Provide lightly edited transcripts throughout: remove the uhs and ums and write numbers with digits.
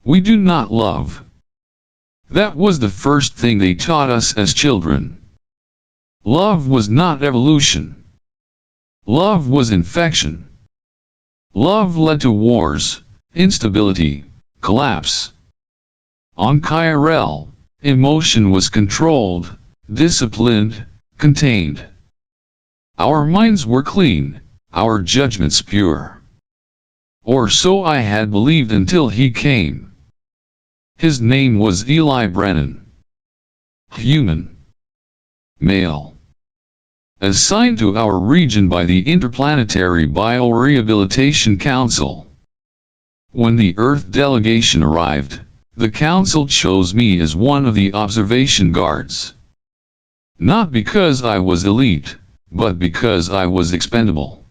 We do not love. That was the first thing they taught us as children. Love was not evolution. Love was infection. Love led to wars, instability, collapse. On Kirell, emotion was controlled, disciplined, contained. Our minds were clean, our judgments pure. Or so I had believed until he came. His name was Eli Brennan. Human. Male. Assigned to our region by the Interplanetary Biorehabilitation Council. When the Earth delegation arrived, the Council chose me as one of the observation guards. Not because I was elite, but because I was expendable.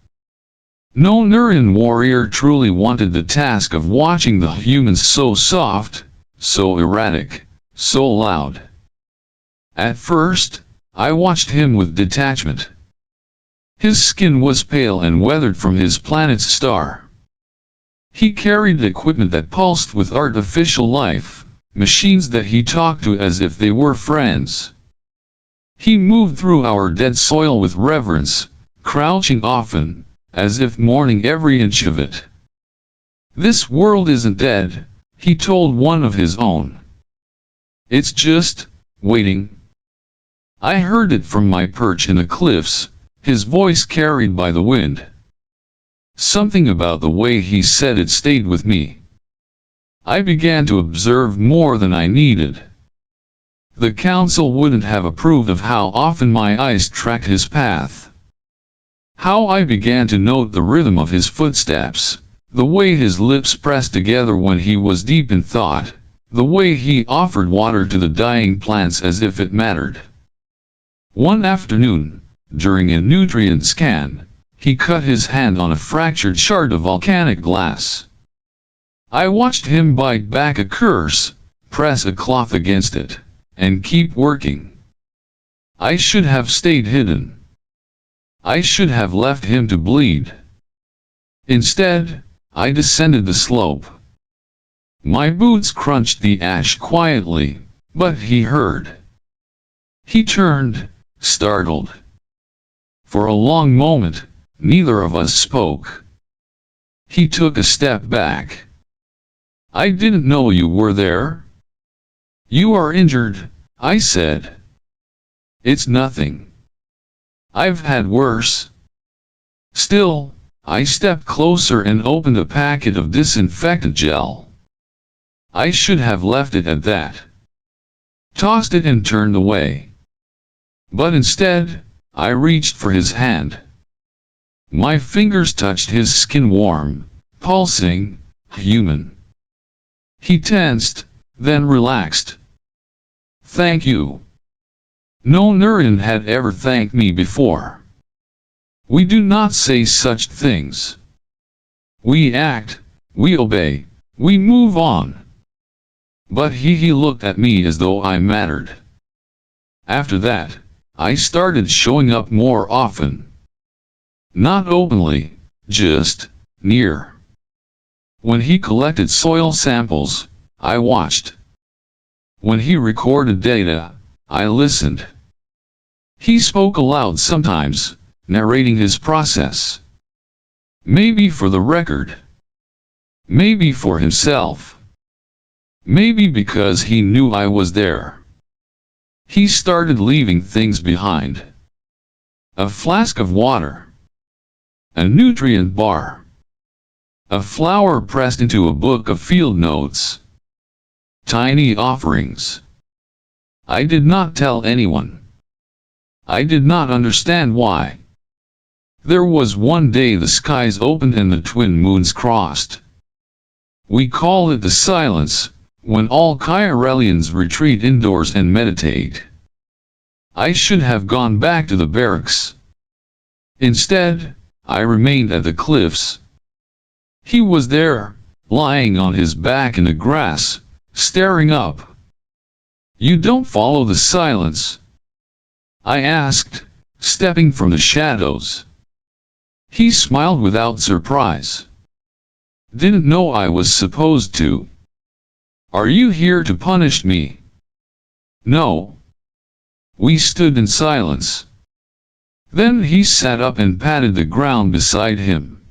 No Nyrrhian warrior truly wanted the task of watching the humans so soft, so erratic, so loud. At first, I watched him with detachment. His skin was pale and weathered from his planet's star. He carried equipment that pulsed with artificial life, machines that he talked to as if they were friends. He moved through our dead soil with reverence, crouching often, as if mourning every inch of it. This world isn't dead, he told one of his own. It's just waiting. I heard it from my perch in the cliffs, his voice carried by the wind. Something about the way he said it stayed with me. I began to observe more than I needed. The council wouldn't have approved of how often my eyes tracked his path. How I began to note the rhythm of his footsteps, the way his lips pressed together when he was deep in thought, the way he offered water to the dying plants as if it mattered. One afternoon, during a nutrient scan, he cut his hand on a fractured shard of volcanic glass. I watched him bite back a curse, press a cloth against it, and keep working. I should have stayed hidden. I should have left him to bleed. Instead, I descended the slope. My boots crunched the ash quietly, but he heard. He turned, startled. For a long moment, neither of us spoke. He took a step back. I didn't know you were there. You are injured, I said. It's nothing. I've had worse. Still, I stepped closer and opened a packet of disinfectant gel. I should have left it at that. Tossed it and turned away. But instead, I reached for his hand. My fingers touched his skin warm, pulsing, human. He tensed, then relaxed. Thank you. No Nyrrhian had ever thanked me before. We do not say such things. We act, we obey, we move on. But he looked at me as though I mattered. After that, I started showing up more often. Not openly, just near. When he collected soil samples, I watched. When he recorded data, I listened. He spoke aloud sometimes, narrating his process. Maybe for the record. Maybe for himself. Maybe because he knew I was there. He started leaving things behind. A flask of water. A nutrient bar. A flower pressed into a book of field notes. Tiny offerings. I did not tell anyone. I did not understand why. There was one day the skies opened and the twin moons crossed. We call it the silence, when all Kirellians retreat indoors and meditate. I should have gone back to the barracks. Instead, I remained at the cliffs. He was there, lying on his back in the grass, staring up. You don't follow the silence? I asked, stepping from the shadows. He smiled without surprise. Didn't know I was supposed to. Are you here to punish me? No. We stood in silence. Then he sat up and patted the ground beside him.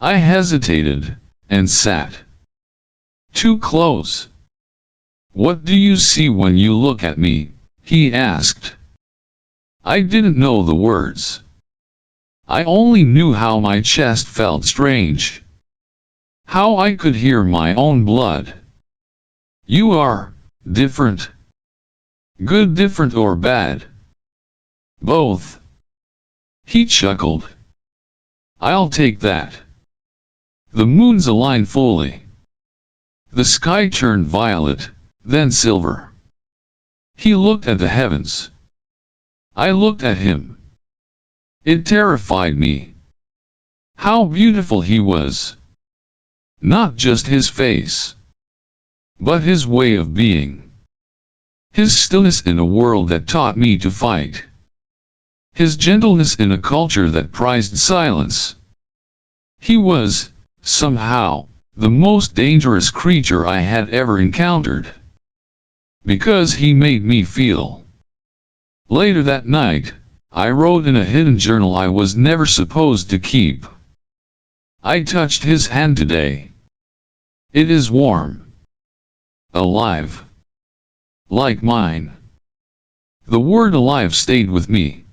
I hesitated, and sat. Too close. What do you see when you look at me? He asked. I didn't know the words. I only knew how my chest felt strange. How I could hear my own blood. You are different. Good, different, or bad? Both. He chuckled. I'll take that. The moons aligned fully. The sky turned violet, then silver. He looked at the heavens. I looked at him. It terrified me. How beautiful he was. Not just his face, but his way of being. His stillness in a world that taught me to fight. His gentleness in a culture that prized silence. He was, somehow, the most dangerous creature I had ever encountered. Because he made me feel. Later that night, I wrote in a hidden journal I was never supposed to keep. I touched his hand today. It is warm. Alive. Like mine. The word alive stayed with me.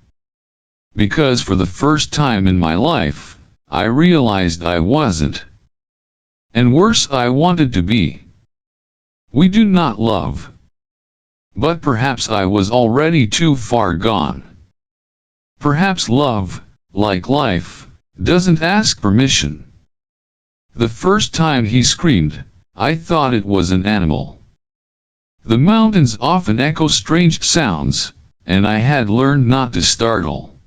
Because for the first time in my life, I realized I wasn't. And worse, I wanted to be. We do not love. But perhaps I was already too far gone. Perhaps love, like life, doesn't ask permission. The first time he screamed, I thought it was an animal. The mountains often echo strange sounds, and I had learned not to startle.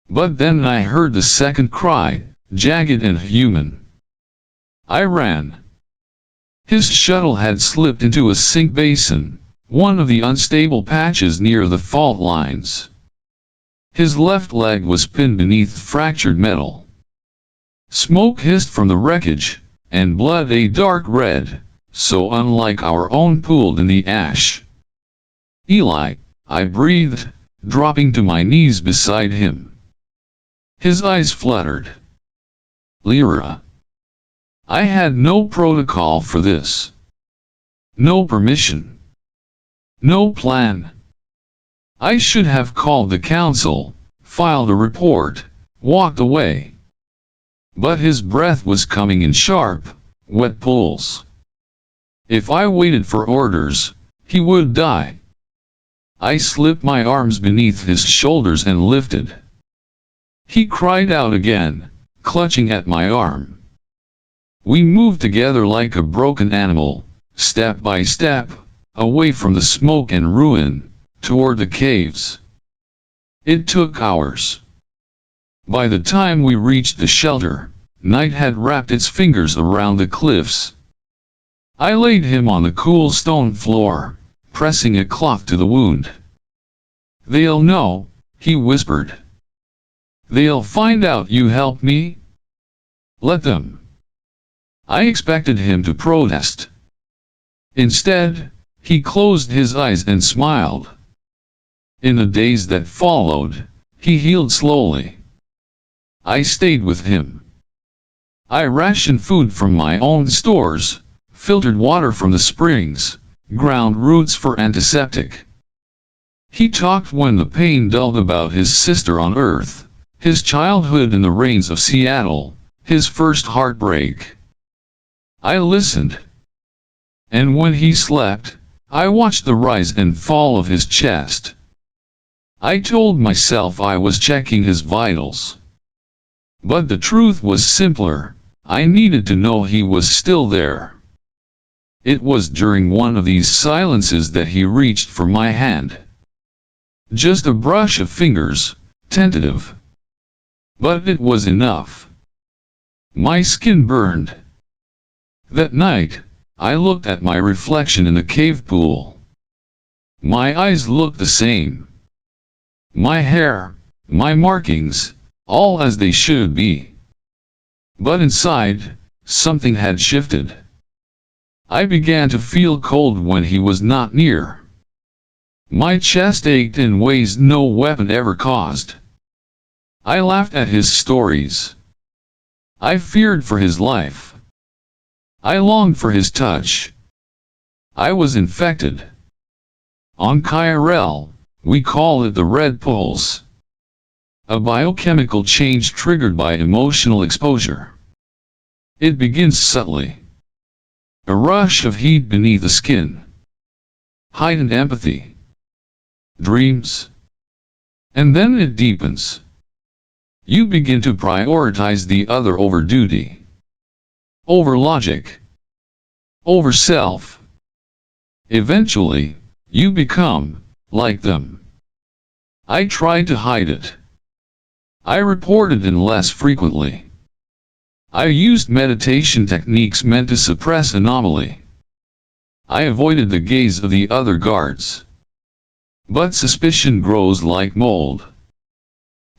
But then I heard the second cry, jagged and human. I ran. His shuttle had slipped into a sink basin, one of the unstable patches near the fault lines. His left leg was pinned beneath fractured metal. Smoke hissed from the wreckage, and blood a dark red, so unlike our own, pooled in the ash. Eli, I breathed, dropping to my knees beside him. His eyes fluttered. Liora. I had no protocol for this. No permission. No plan. I should have called the council, filed a report, walked away. But his breath was coming in sharp, wet pulls. If I waited for orders, he would die. I slipped my arms beneath his shoulders and lifted. He cried out again, clutching at my arm. We moved together like a broken animal, step by step, away from the smoke and ruin, toward the caves. It took hours. By the time we reached the shelter, night had wrapped its fingers around the cliffs. I laid him on the cool stone floor, pressing a cloth to the wound. They'll know, he whispered. They'll find out you helped me. Let them. I expected him to protest. Instead, he closed his eyes and smiled. In the days that followed, he healed slowly. I stayed with him. I rationed food from my own stores, filtered water from the springs, ground roots for antiseptic. He talked when the pain dulled about his sister on Earth, his childhood in the rains of Seattle, his first heartbreak. I listened. And when he slept, I watched the rise and fall of his chest. I told myself I was checking his vitals. But the truth was simpler. I needed to know he was still there. It was during one of these silences that he reached for my hand. Just a brush of fingers, tentative. But it was enough. My skin burned. That night, I looked at my reflection in the cave pool. My eyes looked the same. My hair, my markings, all as they should be. But inside, something had shifted. I began to feel cold when he was not near. My chest ached in ways no weapon ever caused. I laughed at his stories. I feared for his life. I longed for his touch. I was infected. On Kirell, we call it the red pulse. A biochemical change triggered by emotional exposure. It begins subtly. A rush of heat beneath the skin. Heightened empathy. Dreams. And then it deepens. You begin to prioritize the other over duty. Over logic. Over self. Eventually, you become like them. I tried to hide it. I reported in less frequently. I used meditation techniques meant to suppress anomaly. I avoided the gaze of the other guards. But suspicion grows like mold.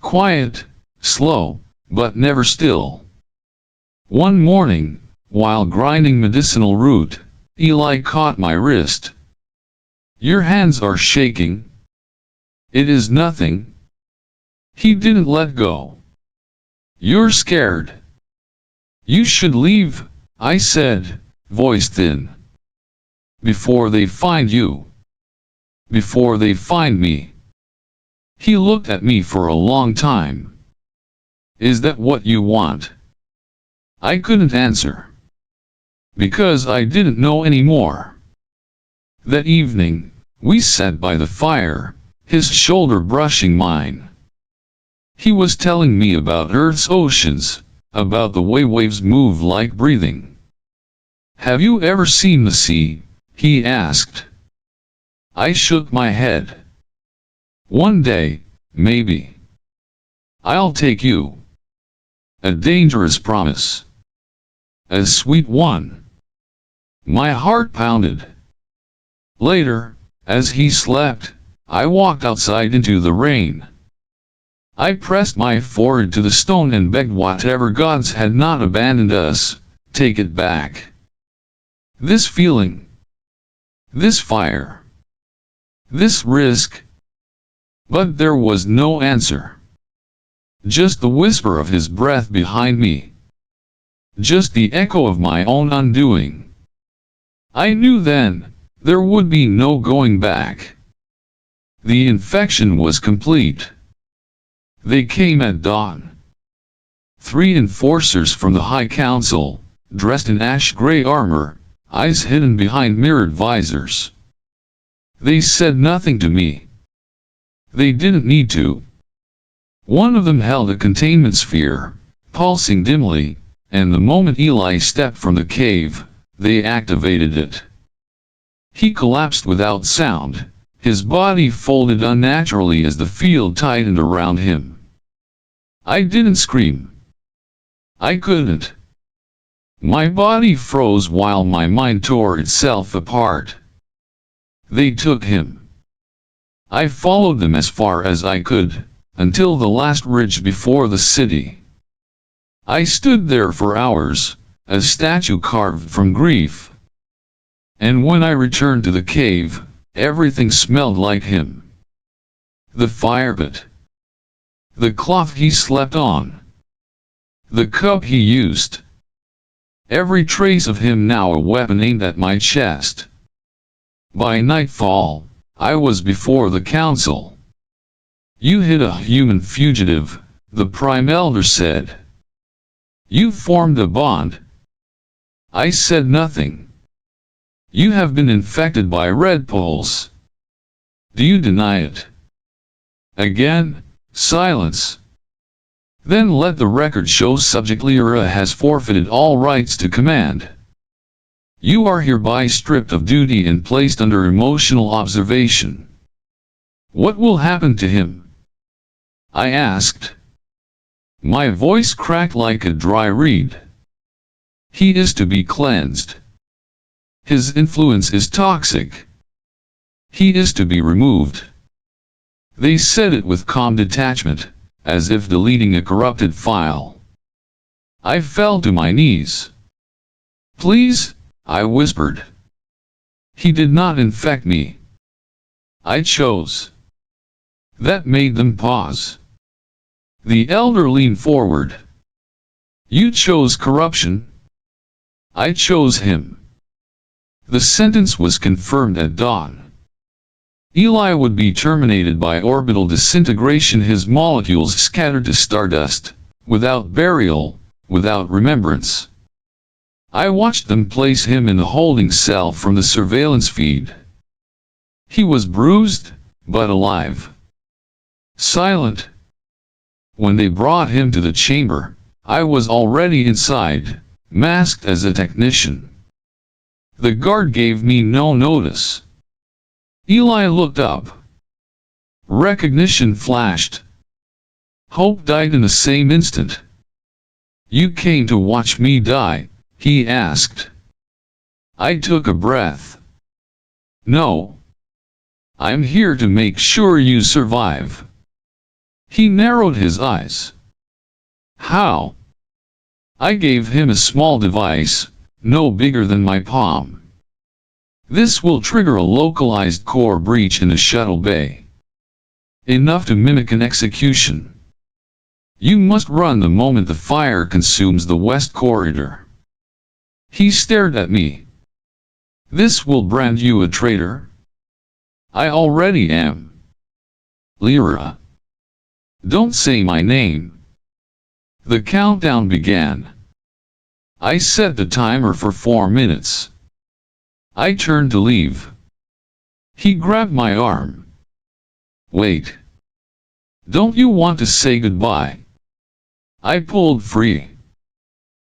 Quiet, slow, but never still. One morning, while grinding medicinal root, Eli caught my wrist. "Your hands are shaking." "It is nothing." He didn't let go. "You're scared." "You should leave," I said, voice thin. "Before they find you. Before they find me." He looked at me for a long time. "Is that what you want?" I couldn't answer. Because I didn't know anymore. That evening, we sat by the fire, his shoulder brushing mine. He was telling me about Earth's oceans, about the way waves move like breathing. "Have you ever seen the sea?" he asked. I shook my head. "One day, maybe. I'll take you." A dangerous promise. A sweet one. My heart pounded. Later, as he slept, I walked outside into the rain. I pressed my forehead to the stone and begged whatever gods had not abandoned us, take it back. This feeling. This fire. This risk. But there was no answer. Just the whisper of his breath behind me. Just the echo of my own undoing. I knew then, there would be no going back. The infection was complete. They came at dawn. 3 enforcers from the High Council, dressed in ash-gray armor, eyes hidden behind mirrored visors. They said nothing to me. They didn't need to. One of them held a containment sphere, pulsing dimly, and the moment Eli stepped from the cave, they activated it. He collapsed without sound, his body folded unnaturally as the field tightened around him. I didn't scream. I couldn't. My body froze while my mind tore itself apart. They took him. I followed them as far as I could, until the last ridge before the city. I stood there for hours, a statue carved from grief. And when I returned to the cave, everything smelled like him. The fire pit. The cloth he slept on. The cup he used. Every trace of him now a weapon aimed at my chest. By nightfall, I was before the council. "You hid a human fugitive," the Prime Elder said. "You formed a bond." I said nothing. "You have been infected by red pulse. Do you deny it?" Again, silence. "Then let the record show Subject Liora has forfeited all rights to command. You are hereby stripped of duty and placed under emotional observation." "What will happen to him?" I asked. My voice cracked like a dry reed. "He is to be cleansed. His influence is toxic. He is to be removed." They said it with calm detachment, as if deleting a corrupted file. I fell to my knees. "Please," I whispered. He did not infect me. I chose. That made them pause. The elder leaned forward. You chose corruption. I chose him. The sentence was confirmed at dawn. Eli would be terminated by orbital disintegration, his molecules scattered to stardust, without burial, without remembrance. I watched them place him in the holding cell from the surveillance feed. He was bruised, but alive. Silent. When they brought him to the chamber, I was already inside, masked as a technician. The guard gave me no notice. Eli looked up. Recognition flashed. Hope died in the same instant. You came to watch me die, he asked. I took a breath. No. I'm here to make sure you survive. He narrowed his eyes. How? I gave him a small device, no bigger than my palm. This will trigger a localized core breach in the shuttle bay. Enough to mimic an execution. You must run the moment the fire consumes the west corridor. He stared at me. This will brand you a traitor? I already am. Liora. Don't say my name. The countdown began. I set the timer for 4 minutes. I turned to leave. He grabbed my arm. Wait. Don't you want to say goodbye? I pulled free.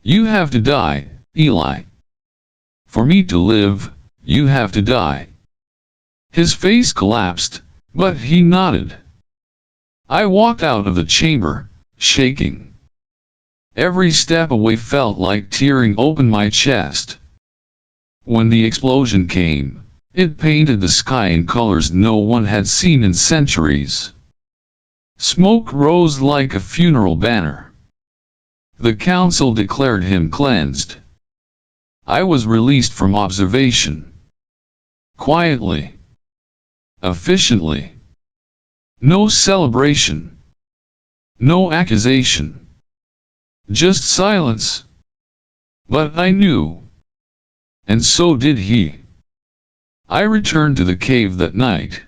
You have to die, Eli. For me to live, you have to die. His face collapsed, but he nodded. I walked out of the chamber, shaking. Every step away felt like tearing open my chest. When the explosion came, it painted the sky in colors no one had seen in centuries. Smoke rose like a funeral banner. The council declared him cleansed. I was released from observation. Quietly. Efficiently. No celebration. No accusation. Just silence. But I knew. And so did he. I returned to the cave that night.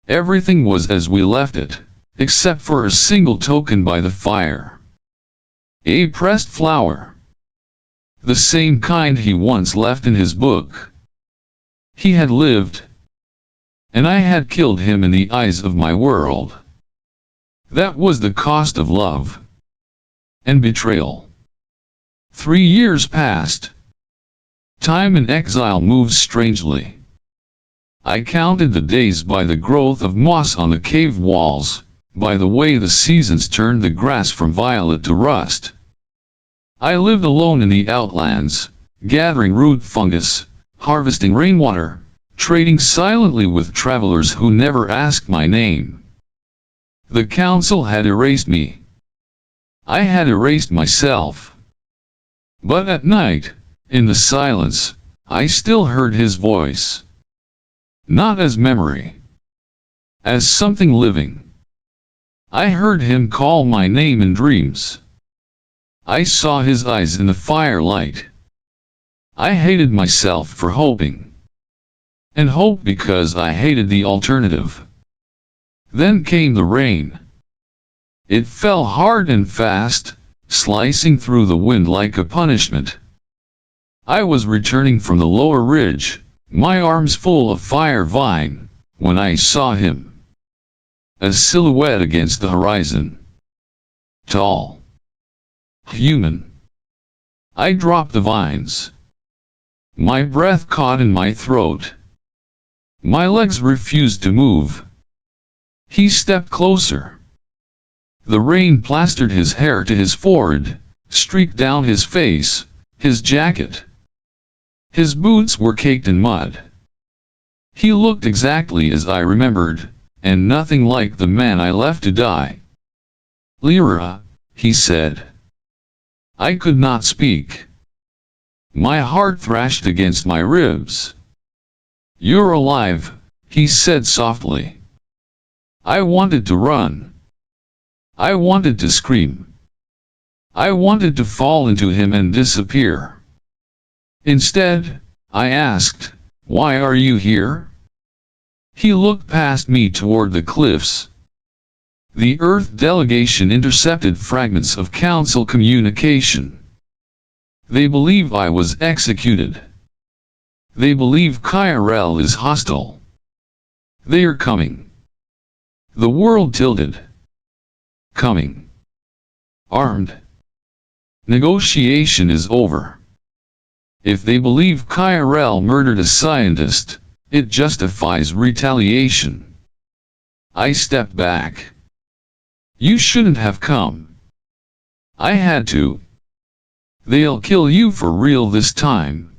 Everything was as we left it, except for a single token by the fire. A pressed flower. The same kind he once left in his book. He had lived. And I had killed him in the eyes of my world. That was the cost of love. And betrayal. 3 years passed. Time in exile moves strangely. I counted the days by the growth of moss on the cave walls, by the way the seasons turned the grass from violet to rust. I lived alone in the outlands, gathering root fungus, harvesting rainwater, trading silently with travelers who never asked my name. The council had erased me. I had erased myself. But at night, in the silence, I still heard his voice. Not as memory. As something living. I heard him call my name in dreams. I saw his eyes in the firelight. I hated myself for hoping. And hoped because I hated the alternative. Then came the rain. It fell hard and fast, slicing through the wind like a punishment. I was returning from the lower ridge, my arms full of fire vine, when I saw him. A silhouette against the horizon. Tall. Human. I dropped the vines. My breath caught in my throat. My legs refused to move. He stepped closer. The rain plastered his hair to his forehead, streaked down his face, his jacket. His boots were caked in mud. He looked exactly as I remembered, and nothing like the man I left to die. Liora, he said. I could not speak. My heart thrashed against my ribs. "You're alive," he said softly. I wanted to run. I wanted to scream. I wanted to fall into him and disappear. Instead, I asked, "Why are you here?" He looked past me toward the cliffs. The Earth delegation intercepted fragments of Council communication. They believe I was executed. They believe Kirell is hostile. They are coming. The world tilted. Coming. Armed. Negotiation is over. If they believe Kirell murdered a scientist, it justifies retaliation. I stepped back. You shouldn't have come. I had to. They'll kill you for real this time.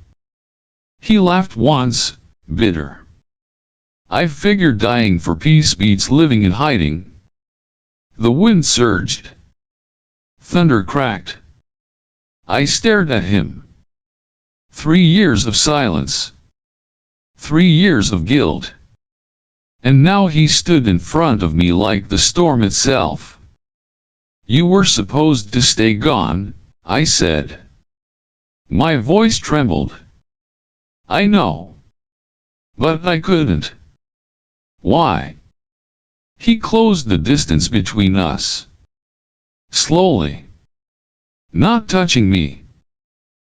He laughed once, bitter. I figured dying for peace beats living in hiding. The wind surged. Thunder cracked. I stared at him. 3 years of silence. 3 years of guilt. And now he stood in front of me like the storm itself. You were supposed to stay gone, I said. My voice trembled. I know. But I couldn't. Why? He closed the distance between us. Slowly. Not touching me.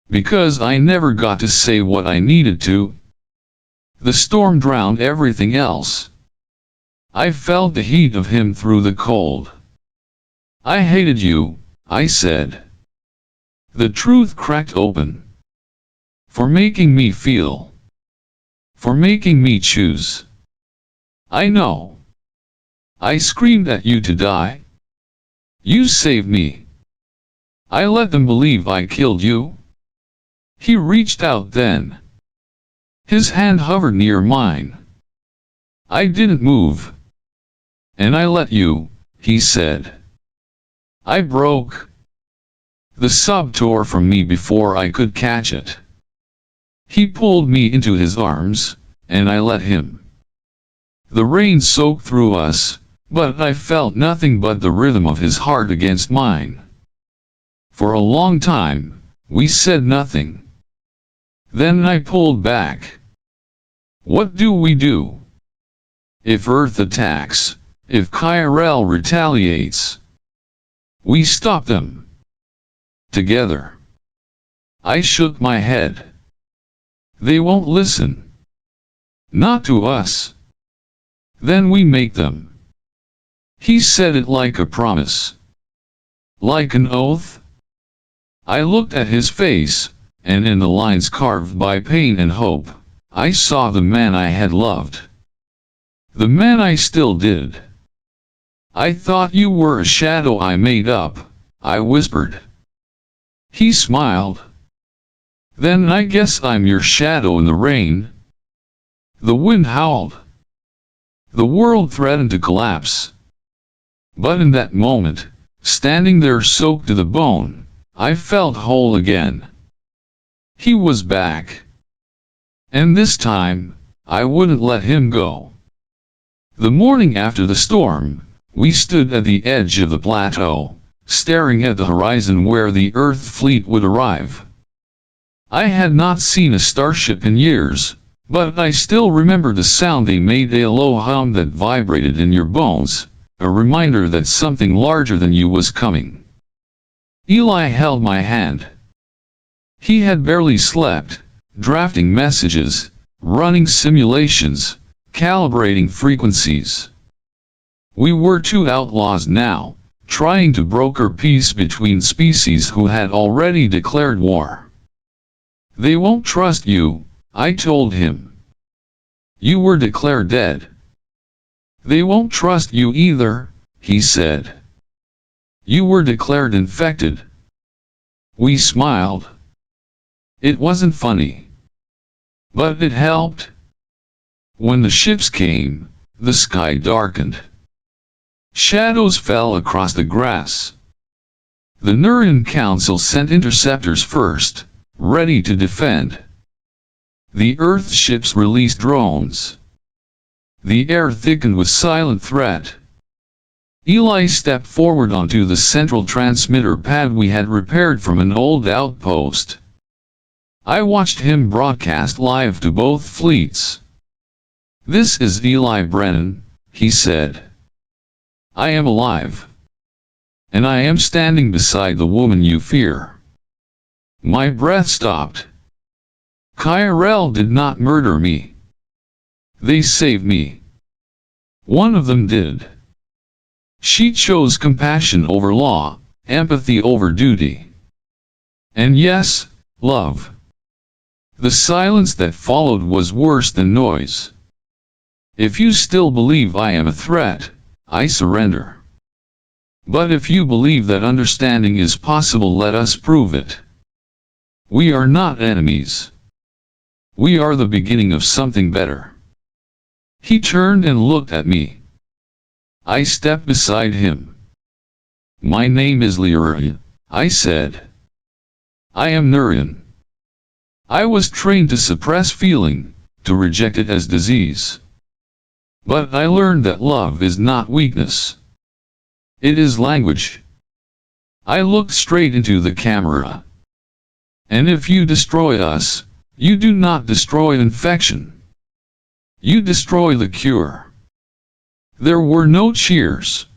Because I never got to say what I needed to. The storm drowned everything else. I felt the heat of him through the cold. I hated you, I said. The truth cracked open. For making me feel. For making me choose. I know. I screamed at you to die. You saved me. I let them believe I killed you. He reached out then. His hand hovered near mine. I didn't move. And I let you, he said. I broke. The sob tore from me before I could catch it. He pulled me into his arms, and I let him. The rain soaked through us, but I felt nothing but the rhythm of his heart against mine. For a long time, we said nothing. Then I pulled back. What do we do? If Earth attacks, if Kirell retaliates, we stop them. Together. I shook my head. They won't listen. Not to us. Then we make them. He said it like a promise. Like an oath. I looked at his face, and in the lines carved by pain and hope, I saw the man I had loved. The man I still did. I thought you were a shadow I made up, I whispered. He smiled. Then I guess I'm your shadow in the rain. The wind howled. The world threatened to collapse. But in that moment, standing there soaked to the bone, I felt whole again. He was back. And this time, I wouldn't let him go. The morning after the storm, we stood at the edge of the plateau, staring at the horizon where the Earth fleet would arrive. I had not seen a starship in years, but I still remember the sound they made, a low hum that vibrated in your bones, a reminder that something larger than you was coming. Eli held my hand. He had barely slept, drafting messages, running simulations, calibrating frequencies. We were two outlaws now, trying to broker peace between species who had already declared war. They won't trust you, I told him. You were declared dead. They won't trust you either, he said. You were declared infected. We smiled. It wasn't funny. But it helped. When the ships came, the sky darkened. Shadows fell across the grass. The Nyrrhian Council sent interceptors first, ready to defend. The Earth ships released drones. The air thickened with silent threat. Eli stepped forward onto the central transmitter pad we had repaired from an old outpost. I watched him broadcast live to both fleets. "This is Eli Brennan," he said. "I am alive. And I am standing beside the woman you fear." My breath stopped. Kirell did not murder me. They saved me. One of them did. She chose compassion over law, empathy over duty. And yes, love. The silence that followed was worse than noise. "If you still believe I am a threat, I surrender. But if you believe that understanding is possible, let us prove it. We are not enemies. We are the beginning of something better." He turned and looked at me. I stepped beside him. "My name is Liora," I said. "I am Nyrrhian. I was trained to suppress feeling, to reject it as disease. But I learned that love is not weakness. It is language." I looked straight into the camera. "And if you destroy us, you do not destroy infection. You destroy the cure." There were no cheers.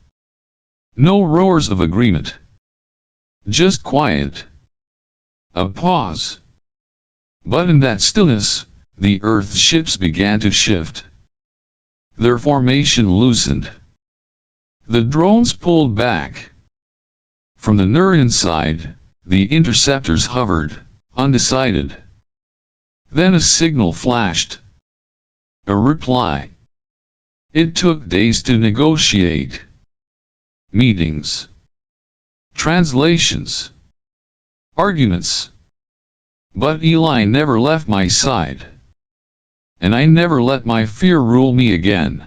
No roars of agreement. Just quiet. A pause. But in that stillness, the Earth ships began to shift. Their formation loosened. The drones pulled back. From the Nyrrhian side, the interceptors hovered, undecided. Then a signal flashed. A reply. It took days to negotiate. Meetings. Translations. Arguments. But Eli never left my side. And I never let my fear rule me again.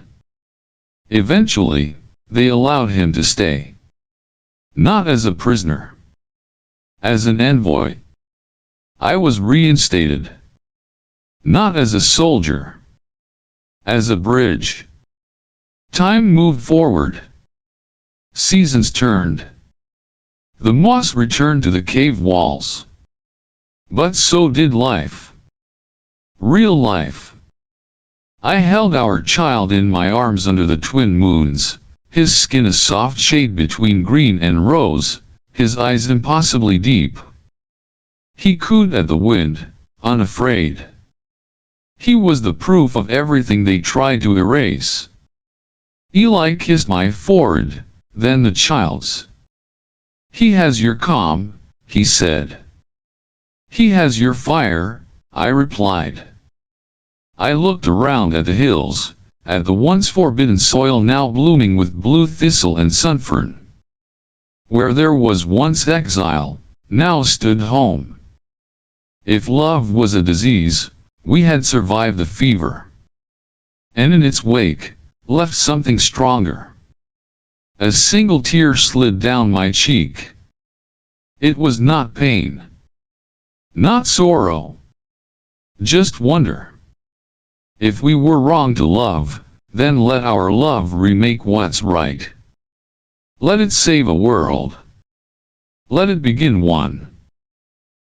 Eventually, they allowed him to stay. Not as a prisoner. As an envoy. I was reinstated. Not as a soldier. As a bridge. Time moved forward. Seasons turned. The moss returned to the cave walls. But so did life. Real life. I held our child in my arms under the twin moons, his skin a soft shade between green and rose, his eyes impossibly deep. He cooed at the wind, unafraid. He was the proof of everything they tried to erase. Eli kissed my forehead, then the child's. "He has your calm," he said. "He has your fire," I replied. I looked around at the hills, at the once forbidden soil now blooming with blue thistle and sunfern. Where there was once exile, now stood home. If love was a disease, we had survived the fever. And in its wake, left something stronger. A single tear slid down my cheek. It was not pain. Not sorrow. Just wonder. If we were wrong to love, then let our love remake what's right. Let it save a world. Let it begin one.